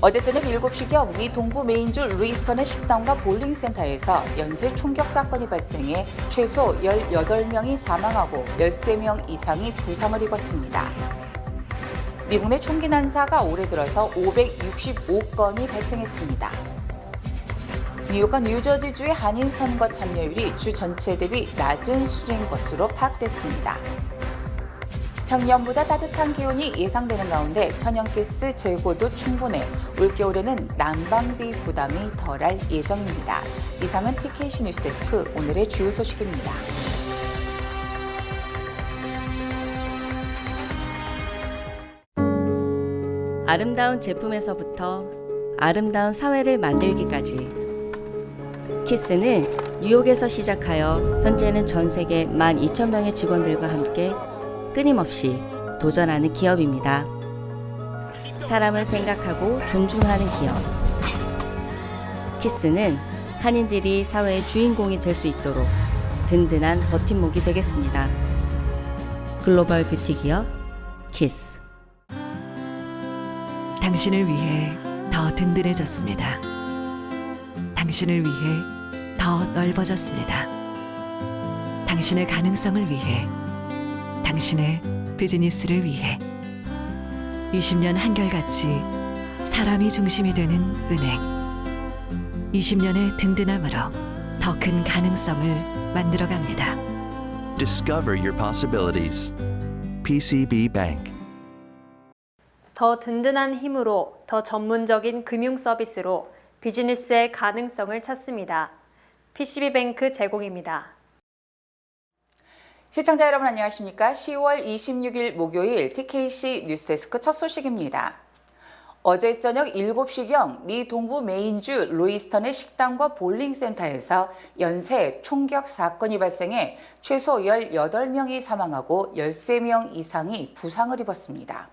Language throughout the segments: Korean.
어제 저녁 7시경 미 동부 메인주 루이스턴의 식당과 볼링센터에서 연쇄 총격 사건이 발생해 최소 18명이 사망하고 13명 이상이 부상을 입었습니다. 미국 내 총기 난사가 올해 들어서 565건이 발생했습니다. 뉴욕과 뉴저지주의 한인 선거 참여율이 주 전체 대비 낮은 수준인 것으로 파악됐습니다. 평년보다 따뜻한 기온이 예상되는 가운데 천연가스 재고도 충분해 올겨울에는 난방비 부담이 덜할 예정입니다. 이상은 TKC 뉴스데스크 오늘의 주요 소식입니다. 아름다운 제품에서부터 아름다운 사회를 만들기까지 키스는 뉴욕에서 시작하여 현재는 전 세계 12,000명의 직원들과 함께 끊임없이 도전하는 기업입니다. 사람을 생각하고 존중하는 기업. 키스는 한인들이 사회의 주인공이 될 수 있도록 든든한 버팀목이 되겠습니다. 글로벌 뷰티 기업 키스. 당신을 위해 더 든든해졌습니다. 당신을 위해 더 넓어졌습니다. 당신의 가능성을 위해, 당신의 비즈니스를 위해 20년 한결같이 사람이 중심이 되는 은행. 20년의 든든함으로 더 큰 가능성을 만들어갑니다. Discover your possibilities. PCB Bank. 더 든든한 힘으로 더 전문적인 금융 서비스로 비즈니스의 가능성을 찾습니다. PCB뱅크 제공입니다. 시청자 여러분 안녕하십니까? 10월 26일 목요일 TKC 뉴스데스크 첫 소식입니다. 어제 저녁 7시경 미 동부 메인주 루이스턴의 식당과 볼링센터에서 연쇄 총격 사건이 발생해 최소 18명이 사망하고 13명 이상이 부상을 입었습니다.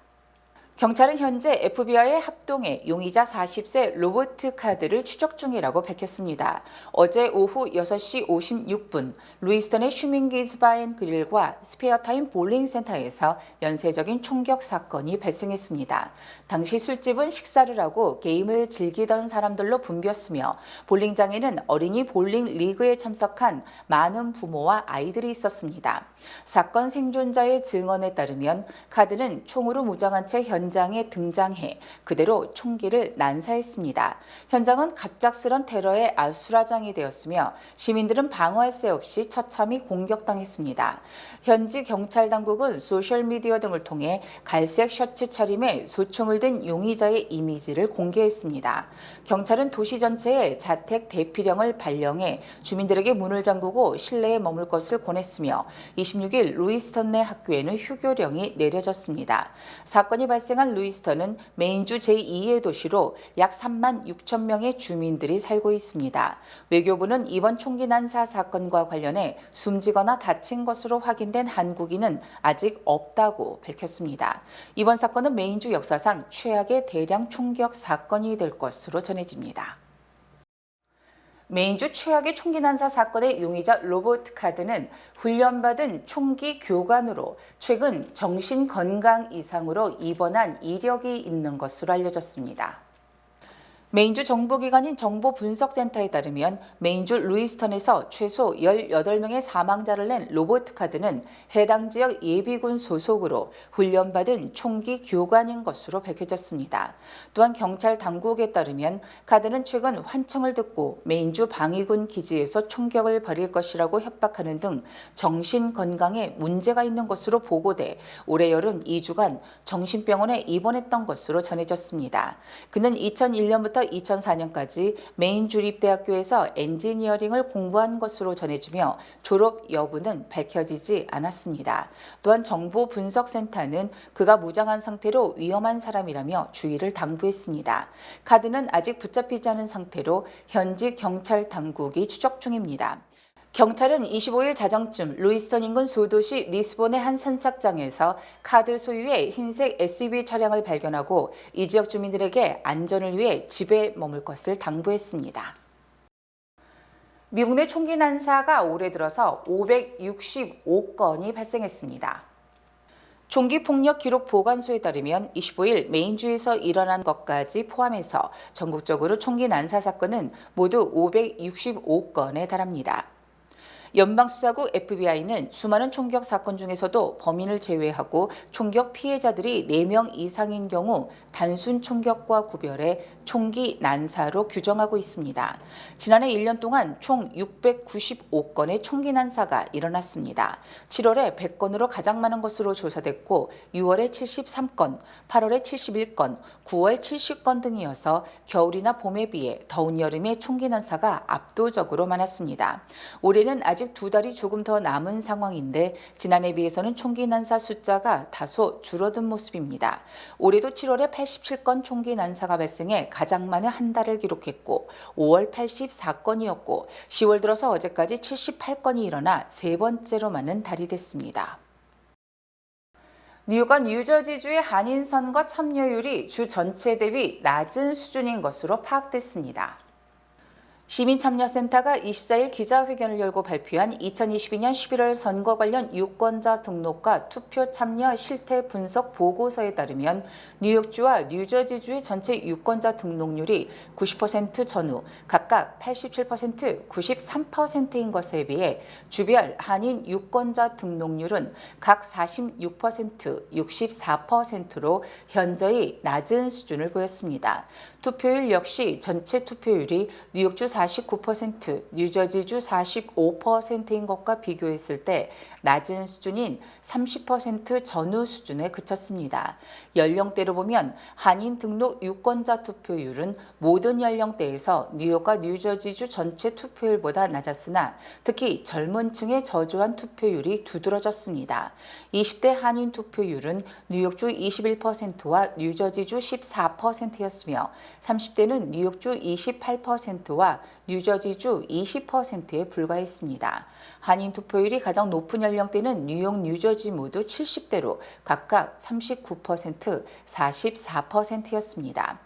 경찰은 현재 FBI의 합동에 용의자 40세 로버트 카드를 추적 중이라고 밝혔습니다. 어제 오후 6시 56분 루이스턴의 슈밍기즈 바앤 그릴과 스페어타임 볼링센터에서 연쇄적인 총격 사건이 발생했습니다. 당시 술집은 식사를 하고 게임을 즐기던 사람들로 붐볐으며 볼링장에는 어린이 볼링 리그에 참석한 많은 부모와 아이들이 있었습니다. 사건 생존자의 증언에 따르면 카드는 총으로 무장한 채 현장에 등장해 그대로 총기를 난사했습니다. 현장은 갑작스런 테러의 아수라장이 되었으며 시민들은 방어할 새 없이 처참히 공격당했습니다. 현지 경찰 당국은 소셜미디어 등을 통해 갈색 셔츠 차림에 소총을 든 용의자의 이미지를 공개했습니다. 경찰은 도시 전체에 자택 대피령을 발령해 주민들에게 문을 잠그고 실내에 머물 것을 권했으며 26일 루이스턴 내 학교에는 휴교령이 내려졌습니다. 사건이 발생한 루이스턴은 메인주 제2의 도시로 약 3만 6천 명의 주민들이 살고 있습니다. 외교부는 이번 총기 난사 사건과 관련해 숨지거나 다친 것으로 확인된 한국인은 아직 없다고 밝혔습니다. 이번 사건은 메인주 역사상 최악의 대량 총격 사건이 될 것으로 전해집니다. 메인주 최악의 총기 난사 사건의 용의자 로버트 카드는 훈련받은 총기 교관으로 최근 정신건강 이상으로 입원한 이력이 있는 것으로 알려졌습니다. 메인주 정보기관인 정보분석센터에 따르면 메인주 루이스턴에서 최소 18명의 사망자를 낸 로버트 카드는 해당 지역 예비군 소속으로 훈련받은 총기 교관인 것으로 밝혀졌습니다. 또한 경찰 당국에 따르면 카드는 최근 환청을 듣고 메인주 방위군 기지에서 총격을 벌일 것이라고 협박하는 등 정신건강에 문제가 있는 것으로 보고돼 올해 여름 2주간 정신병원에 입원했던 것으로 전해졌습니다. 그는 2001년부터 2004년까지 메인주립대학교에서 엔지니어링을 공부한 것으로 전해지며 졸업 여부는 밝혀지지 않았습니다. 또한 정보분석센터는 그가 무장한 상태로 위험한 사람이라며 주의를 당부했습니다. 카드는 아직 붙잡히지 않은 상태로 현지 경찰 당국이 추적 중입니다. 경찰은 25일 자정쯤 루이스턴 인근 소도시 리스본의 한 선착장에서 카드 소유의 흰색 SUV 차량을 발견하고 이 지역 주민들에게 안전을 위해 집에 머물 것을 당부했습니다. 미국 내 총기 난사가 올해 들어서 565건이 발생했습니다. 총기 폭력 기록 보관소에 따르면 25일 메인주에서 일어난 것까지 포함해서 전국적으로 총기 난사 사건은 모두 565건에 달합니다. 연방수사국 FBI는 수많은 총격 사건 중에서도 범인을 제외하고 총격 피해자들이 4명 이상인 경우 단순 총격과 구별해 총기 난사로 규정하고 있습니다. 지난해 1년 동안 총 695건의 총기 난사가 일어났습니다. 7월에 100건으로 가장 많은 것으로 조사됐고 6월에 73건, 8월에 71건, 9월 70건 등이어서 겨울이나 봄에 비해 더운 여름에 총기 난사가 압도적으로 많았습니다. 올해는 아직 2달이 조금 더 남은 상황인데 지난해에 비해서는 총기 난사 숫자가 다소 줄어든 모습입니다. 올해도 7월에 87건 총기 난사가 발생해 가장 많은 한 달을 기록했고 5월 84건이었고 10월 들어서 어제까지 78건이 일어나 세 번째로 많은 달이 됐습니다. 뉴욕과 뉴저지주의 한인 선거 참여율이 주 전체 대비 낮은 수준인 것으로 파악됐습니다. 시민참여센터가 24일 기자회견을 열고 발표한 2022년 11월 선거 관련 유권자 등록과 투표 참여 실태 분석 보고서에 따르면 뉴욕주와 뉴저지주의 전체 유권자 등록률이 90% 전후 각각 87%, 93%인 것에 비해 주별 한인 유권자 등록률은 각 46%, 64%로 현저히 낮은 수준을 보였습니다. 투표율 역시 전체 투표율이 뉴욕주 49%, 뉴저지주 45%인 것과 비교했을 때 낮은 수준인 30% 전후 수준에 그쳤습니다. 연령대로 보면 한인 등록 유권자 투표율은 모든 연령대에서 뉴욕과 뉴저지주 전체 투표율보다 낮았으나 특히 젊은 층의 저조한 투표율이 두드러졌습니다. 20대 한인 투표율은 뉴욕주 21%와 뉴저지주 14%였으며 30대는 뉴욕주 28%와 뉴저지주 20%에 불과했습니다. 한인 투표율이 가장 높은 연령대는 뉴욕, 뉴저지 모두 70대로 각각 39%, 44%였습니다.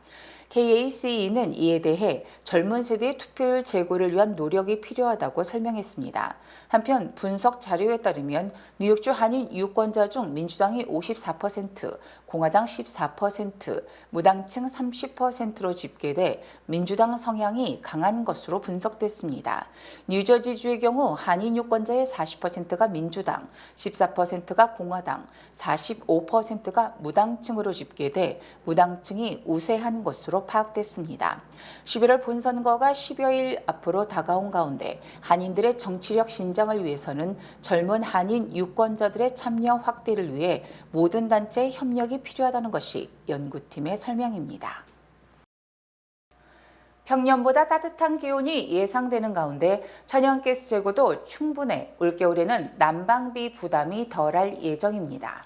KACE는 이에 대해 젊은 세대의 투표율 제고를 위한 노력이 필요하다고 설명했습니다. 한편 분석 자료에 따르면 뉴욕주 한인 유권자 중 민주당이 54%, 공화당 14%, 무당층 30%로 집계돼 민주당 성향이 강한 것으로 분석됐습니다. 뉴저지주의 경우 한인 유권자의 40%가 민주당, 14%가 공화당, 45%가 무당층으로 집계돼 무당층이 우세한 것으로 파악됐습니다. 11월 본선거가 10여일 앞으로 다가온 가운데 한인들의 정치력 신장을 위해서는 젊은 한인 유권자들의 참여 확대를 위해 모든 단체의 협력이 필요하다는 것이 연구팀의 설명입니다. 평년보다 따뜻한 기온이 예상되는 가운데 천연가스 재고도 충분해 올겨울에는 난방비 부담이 덜할 예정입니다.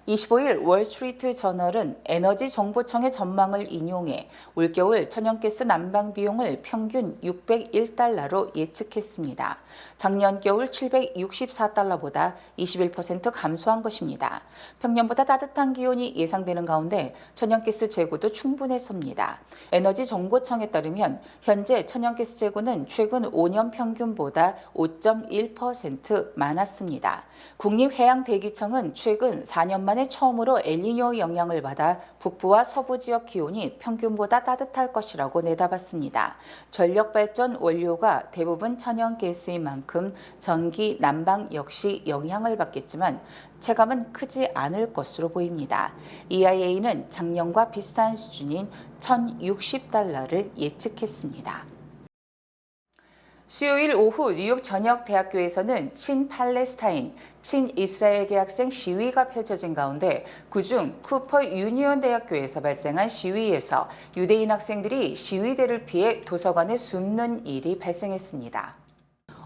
25일 월스트리트 저널은 에너지 정보청의 전망을 인용해 올겨울 천연가스 난방 비용을 평균 $601로 예측했습니다. 작년 겨울 $764보다 21% 감소한 것입니다. 평년보다 따뜻한 기온이 예상되는 가운데 천연가스 재고도 충분했습니다. 에너지 정보청에 따르면 현재 천연가스 재고는 최근 5년 평균보다 5.1% 많았습니다. 국립해양대기청은 최근 4년 만에 처음으로 엘니뇨 영향을 받아 북부와 서부 지역 기온이 평균보다 따뜻할 것이라고 내다봤습니다. 전력발전 원료가 대부분 천연가스인 만큼 전기, 난방 역시 영향을 받겠지만 체감은 크지 않을 것으로 보입니다. EIA는 작년과 비슷한 수준인 $1,060를 예측했습니다. 수요일 오후 뉴욕 전역 대학교에서는 친팔레스타인, 친이스라엘계 학생 시위가 펼쳐진 가운데 그중 쿠퍼 유니온 대학교에서 발생한 시위에서 유대인 학생들이 시위대를 피해 도서관에 숨는 일이 발생했습니다.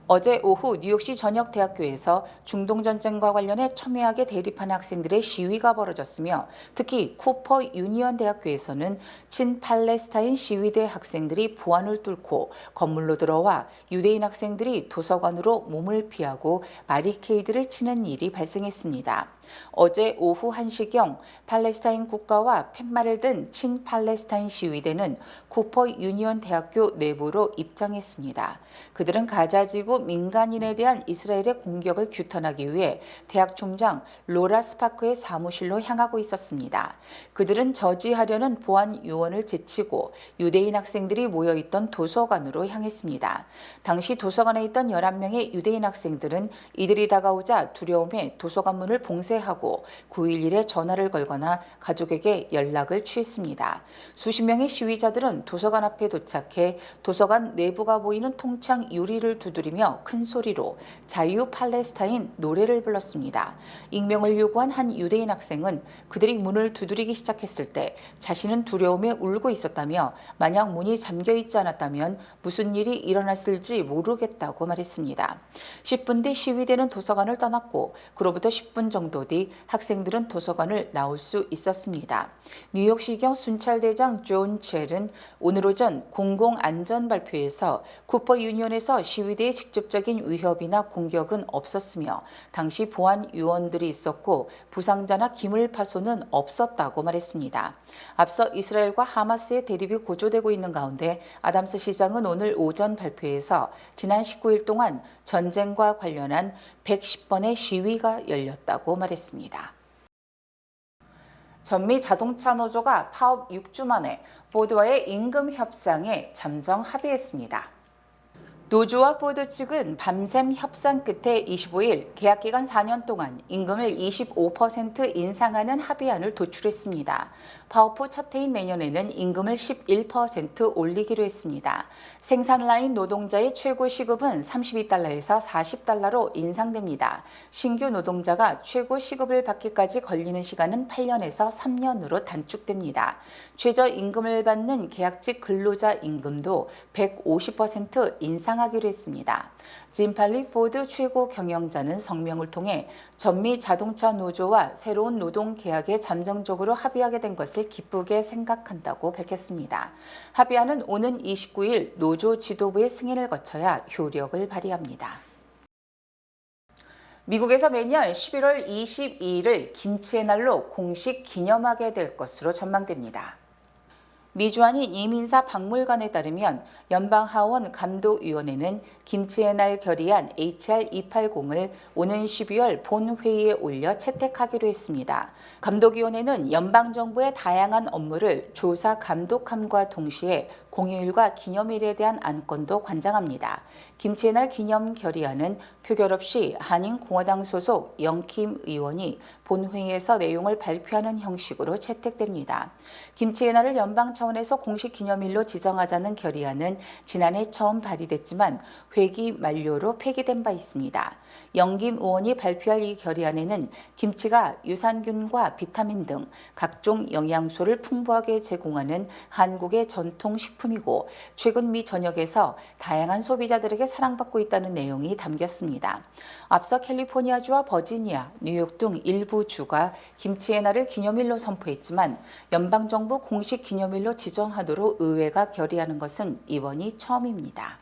어제 오후 뉴욕시 전역대학교에서 중동전쟁과 관련해 첨예하게 대립하는 학생들의 시위가 벌어졌으며 특히 쿠퍼 유니온 대학교에서는 친팔레스타인 시위대 학생들이 보안을 뚫고 건물로 들어와 유대인 학생들이 도서관으로 몸을 피하고 바리케이드를 치는 일이 발생했습니다. 어제 오후 1시경 팔레스타인 국가와 팻말을 든 친팔레스타인 시위대는 쿠퍼 유니온 대학교 내부로 입장했습니다. 그들은 가자지구 일부 민간인에 대한 이스라엘의 공격을 규탄하기 위해 대학 총장 로라 스파크의 사무실로 향하고 있었습니다. 그들은 저지하려는 보안 요원을 제치고 유대인 학생들이 모여있던 도서관으로 향했습니다. 당시 도서관에 있던 11명의 유대인 학생들은 이들이 다가오자 두려움에 도서관 문을 봉쇄하고 911에 전화를 걸거나 가족에게 연락을 취했습니다. 수십 명의 시위자들은 도서관 앞에 도착해 도서관 내부가 보이는 통창 유리를 두드리며 큰 소리로 자유 팔레스타인 노래를 불렀습니다. 익명을 요구한 한 유대인 학생은 그들이 문을 두드리기 시작했을 때 자신은 두려움에 울고 있었다며 만약 문이 잠겨 있지 않았다면 무슨 일이 일어났을지 모르겠다고 말했습니다. 10분 뒤 시위대는 도서관을 떠났고 그로부터 10분 정도 뒤 학생들은 도서관을 나올 수 있었습니다. 뉴욕시경 순찰대장 존 첼은 오늘 오전 공공안전 발표에서 쿠퍼 유니온에서 시위대의 직접적인 위협이나 공격은 없었으며 당시 보안 요원들이 있었고 부상자나 기물 파손은 없었다고 말했습니다. 앞서 이스라엘과 하마스의 대립이 고조되고 있는 가운데 아담스 시장은 오늘 오전 발표에서 지난 19일 동안 전쟁과 관련한 110번의 시위가 열렸다고 말했습니다. 전미 자동차 노조가 파업 6주 만에 포드와의 임금 협상에 잠정 합의했습니다. 노조와 포드 측은 밤샘 협상 끝에 25일 계약 기간 4년 동안 임금을 25% 인상하는 합의안을 도출했습니다. 파업 후 첫 해인 내년에는 임금을 11% 올리기로 했습니다. 생산 라인 노동자의 최고 시급은 32달러에서 40달러로 인상됩니다. 신규 노동자가 최고 시급을 받기까지 걸리는 시간은 8년에서 3년으로 단축됩니다. 최저 임금을 받는 계약직 근로자 임금도 150% 인상하기로 했습니다. 짐 팔리 포드 최고 경영자는 성명을 통해 전미 자동차 노조와 새로운 노동 계약에 잠정적으로 합의하게 된 것을 기쁘게 생각한다고 밝혔습니다. 합의안은 오는 29일 노조 지도부의 승인을 거쳐야 효력을 발휘합니다. 미국에서 매년 11월 22일을 김치의 날로 공식 기념하게 될 것으로 전망됩니다. 미주한인 이민사 박물관에 따르면 연방하원 감독위원회는 김치의 날 결의안 HR 280을 오는 12월 본회의에 올려 채택하기로 했습니다. 감독위원회는 연방정부의 다양한 업무를 조사 감독함과 동시에 공휴일과 기념일에 대한 안건도 관장합니다. 김치의 날 기념 결의안은 표결 없이 한인공화당 소속 영킴 의원이 본회의에서 내용을 발표하는 형식으로 채택됩니다. 김치의 날을 연방 차원에서 공식 기념일로 지정하자는 결의안은 지난해 처음 발의됐지만 회기 만료로 폐기된 바 있습니다. 영김 의원이 발표할 이 결의안에는 김치가 유산균과 비타민 등 각종 영양소를 풍부하게 제공하는 한국의 전통 식품이고 최근 미 전역에서 다양한 소비자들에게 사랑받고 있다는 내용이 담겼습니다. 앞서 캘리포니아주와 버지니아, 뉴욕 등 일부 주가 김치의 날을 기념일로 선포했지만 연방정부 공식 기념일로 지정하도록 의회가 결의하는 것은 이번이 처음입니다.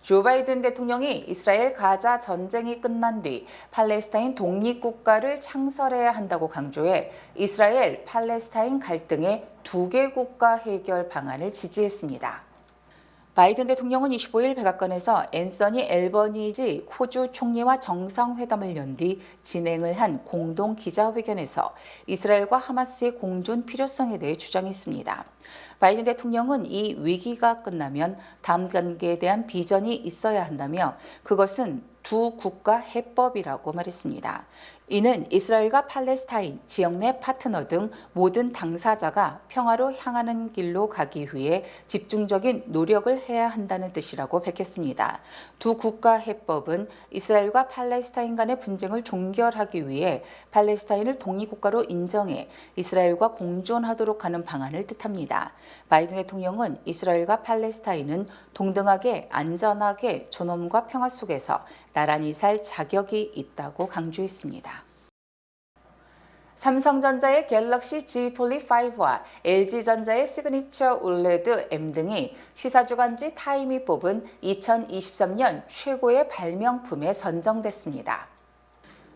조 바이든 대통령이 이스라엘 가자 전쟁이 끝난 뒤 팔레스타인 독립국가를 창설해야 한다고 강조해 이스라엘 팔레스타인 갈등의 두 개 국가 해결 방안을 지지했습니다. 바이든 대통령은 25일 백악관에서 앤서니 앨버니지 호주 총리와 정상회담을 연 뒤 진행을 한 공동 기자회견에서 이스라엘과 하마스의 공존 필요성에 대해 주장했습니다. 바이든 대통령은 이 위기가 끝나면 다음 단계에 대한 비전이 있어야 한다며 그것은 두 국가 해법이라고 말했습니다. 이는 이스라엘과 팔레스타인, 지역 내 파트너 등 모든 당사자가 평화로 향하는 길로 가기 위해 집중적인 노력을 해야 한다는 뜻이라고 밝혔습니다. 두 국가 해법은 이스라엘과 팔레스타인 간의 분쟁을 종결하기 위해 팔레스타인을 독립국가로 인정해 이스라엘과 공존하도록 하는 방안을 뜻합니다. 바이든 대통령은 이스라엘과 팔레스타인은 동등하게 안전하게 존엄과 평화 속에서 나란히 살 자격이 있다고 강조했습니다. 삼성전자의 갤럭시 Z 폴립 5와 LG전자의 시그니처 올레드 M 등이 시사주간지 타임이 뽑은 2023년 최고의 발명품에 선정됐습니다.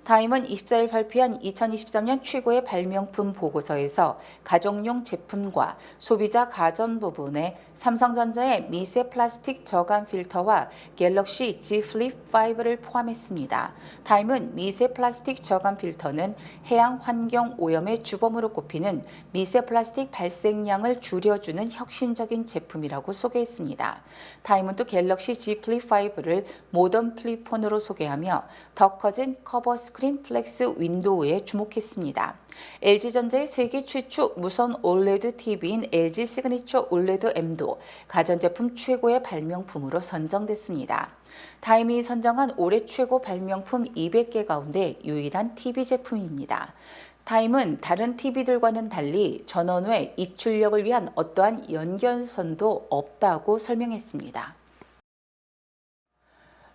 타임은 24일 발표한 2023년 최고의 발명품 보고서에서 가정용 제품과 소비자 가전 부분에 삼성전자의 미세 플라스틱 저감 필터와 갤럭시 Z 플립 5를 포함했습니다. 타임은 미세 플라스틱 저감 필터는 해양 환경 오염의 주범으로 꼽히는 미세 플라스틱 발생량을 줄여주는 혁신적인 제품이라고 소개했습니다. 타임은 또 갤럭시 Z 플립 5를 모던 플립폰으로 소개하며 더 커진 커버 스크린 플렉스 윈도우에 주목했습니다. LG전자의 세계 최초 무선 OLED TV인 LG 시그니처 OLED M도 가전제품 최고의 발명품으로 선정됐습니다. 타임이 선정한 올해 최고 발명품 200개 가운데 유일한 TV 제품입니다. 타임은 다른 TV들과는 달리 전원 외 입출력을 위한 어떠한 연결선도 없다고 설명했습니다.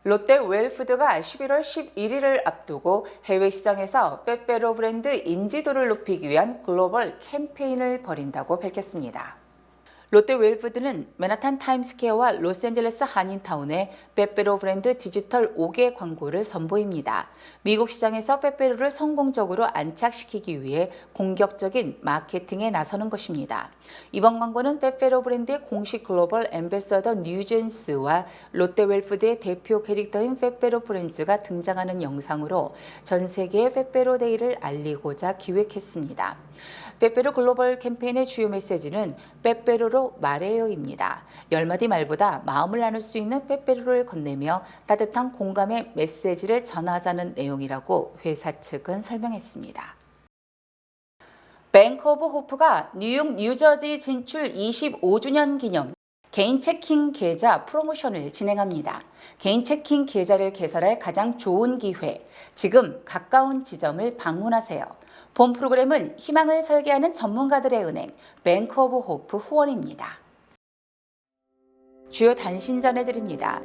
롯데 웰푸드가 11월 11일을 앞두고 해외 시장에서 빼빼로 브랜드 인지도를 높이기 위한 글로벌 캠페인을 벌인다고 밝혔습니다. 롯데 웰푸드는 맨하탄 타임스퀘어와 로스앤젤레스 한인타운에 빼빼로 브랜드 디지털 5개 광고를 선보입니다. 미국 시장에서 빼빼로를 성공적으로 안착시키기 위해 공격적인 마케팅에 나서는 것입니다. 이번 광고는 빼빼로 브랜드의 공식 글로벌 앰베서더 뉴젠스와 롯데 웰푸드의 대표 캐릭터인 빼빼로 프렌즈가 등장하는 영상으로 전 세계의 빼빼로 데이를 알리고자 기획했습니다. 빼빼로 글로벌 캠페인의 주요 메시지는 빼빼로로 말해요입니다. 10마디 말보다 마음을 나눌 수 있는 빼빼로를 건네며 따뜻한 공감의 메시지를 전하자는 내용이라고 회사 측은 설명했습니다. 뱅크 오브 호프가 뉴욕 뉴저지 진출 25주년 기념 개인 체킹 계좌 프로모션을 진행합니다. 개인 체킹 계좌를 개설할 가장 좋은 기회, 지금 가까운 지점을 방문하세요. 본 프로그램은 희망을 설계하는 전문가들의 은행, 뱅크 오브 호프 후원입니다. 주요 단신 전해드립니다.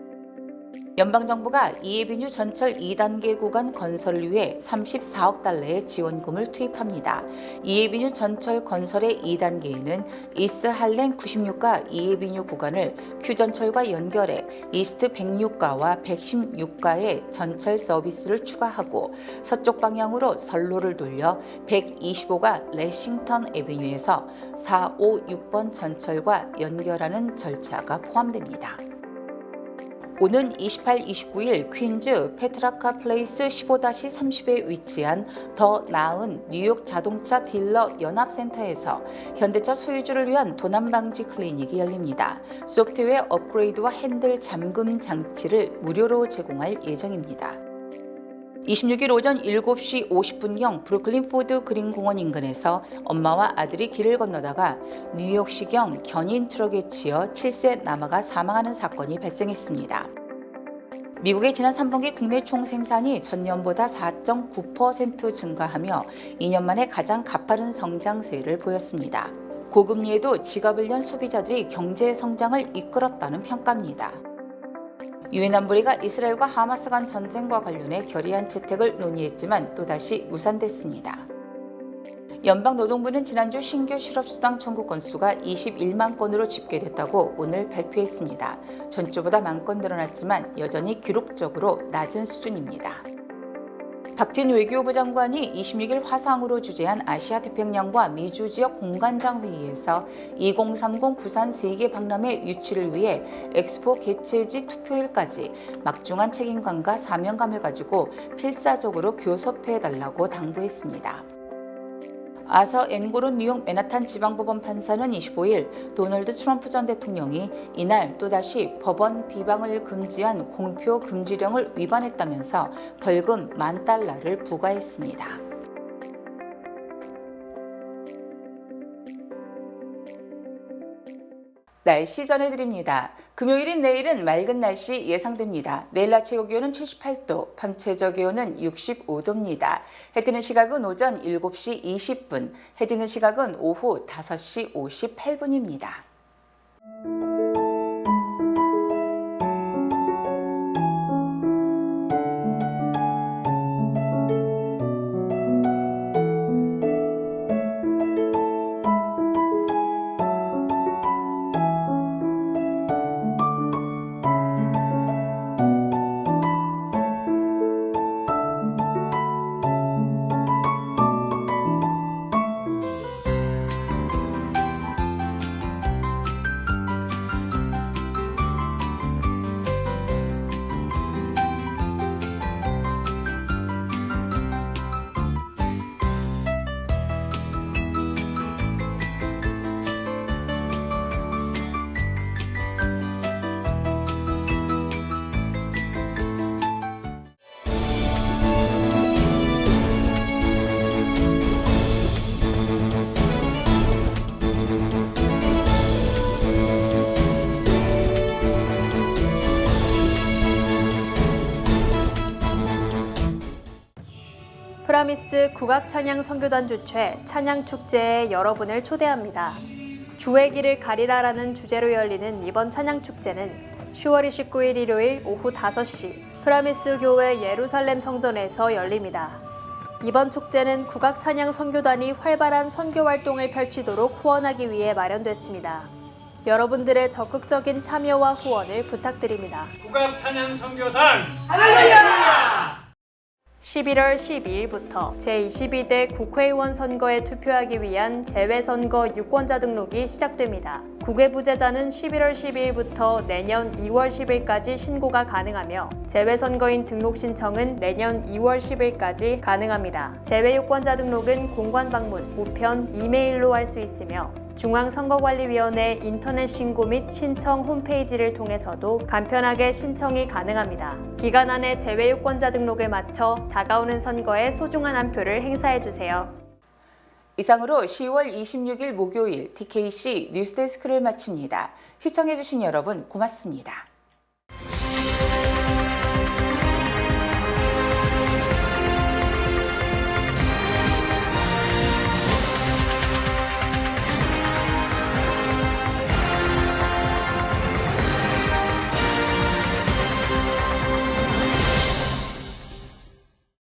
연방정부가 이에비뉴 전철 2단계 구간 건설을 위해 34억 달러의 지원금을 투입합니다. 이에비뉴 전철 건설의 2단계에는 이스트 할렘 96가 이에비뉴 구간을 큐전철과 연결해 이스트 106가와 116가의 전철 서비스를 추가하고 서쪽 방향으로 선로를 돌려 125가 레싱턴 애비뉴에서 4, 5, 6번 전철과 연결하는 절차가 포함됩니다. 오는 28, 29일 퀸즈 페트라카 플레이스 15-30에 위치한 더 나은 뉴욕 자동차 딜러 연합센터에서 현대차 소유주를 위한 도난 방지 클리닉이 열립니다. 소프트웨어 업그레이드와 핸들 잠금 장치를 무료로 제공할 예정입니다. 26일 오전 7시 50분경 브루클린 포드 그린 공원 인근에서 엄마와 아들이 길을 건너다가 뉴욕시경 견인 트럭에 치여 7세 남아가 사망하는 사건이 발생했습니다. 미국의 지난 3분기 국내 총생산이 전년보다 4.9% 증가하며 2년 만에 가장 가파른 성장세를 보였습니다. 고금리에도 지갑을 연 소비자들이 경제 성장을 이끌었다는 평가입니다. 유엔 안보리가 이스라엘과 하마스 간 전쟁과 관련해 결의안 채택을 논의했지만 또다시 무산됐습니다. 연방노동부는 지난주 신규 실업수당 청구 건수가 21만 건으로 집계됐다고 오늘 발표했습니다. 전주보다 만 건 늘어났지만 여전히 기록적으로 낮은 수준입니다. 박진 외교부 장관이 26일 화상으로 주재한 아시아 태평양과 미주 지역 공관장 회의에서 2030 부산 세계 박람회 유치를 위해 엑스포 개최지 투표일까지 막중한 책임감과 사명감을 가지고 필사적으로 교섭해달라고 당부했습니다. 아서 앵고론 뉴욕 맨하탄 지방법원 판사는 25일 도널드 트럼프 전 대통령이 이날 또다시 법원 비방을 금지한 공표 금지령을 위반했다면서 벌금 $10,000를 부과했습니다. 날씨 전해드립니다. 금요일인 내일은 맑은 날씨 예상됩니다. 내일 낮 최고 기온은 78도, 밤 최저 기온은 65도입니다. 해 뜨는 시각은 오전 7시 20분, 해 지는 시각은 오후 5시 58분입니다. 프라미스 국악찬양 선교단 주최 찬양축제에 여러분을 초대합니다. 주의 길을 가리라라는 주제로 열리는 이번 찬양축제는 10월 29일 일요일 오후 5시 프라미스 교회 예루살렘 성전에서 열립니다. 이번 축제는 국악찬양 선교단이 활발한 선교 활동을 펼치도록 후원하기 위해 마련됐습니다. 여러분들의 적극적인 참여와 후원을 부탁드립니다. 국악찬양 선교단 11월 12일부터 제22대 국회의원 선거에 투표하기 위한 재외선거 유권자 등록이 시작됩니다. 국외부재자는 11월 12일부터 내년 2월 10일까지 신고가 가능하며 재외선거인 등록 신청은 내년 2월 10일까지 가능합니다. 재외유권자 등록은 공관 방문, 우편, 이메일로 할 수 있으며 중앙선거관리위원회 인터넷 신고 및 신청 홈페이지를 통해서도 간편하게 신청이 가능합니다. 기간 안에 재외유권자 등록을 마쳐 다가오는 선거에 소중한 한 표를 행사해주세요. 이상으로 10월 26일 목요일 TKC 뉴스데스크를 마칩니다. 시청해주신 여러분 고맙습니다.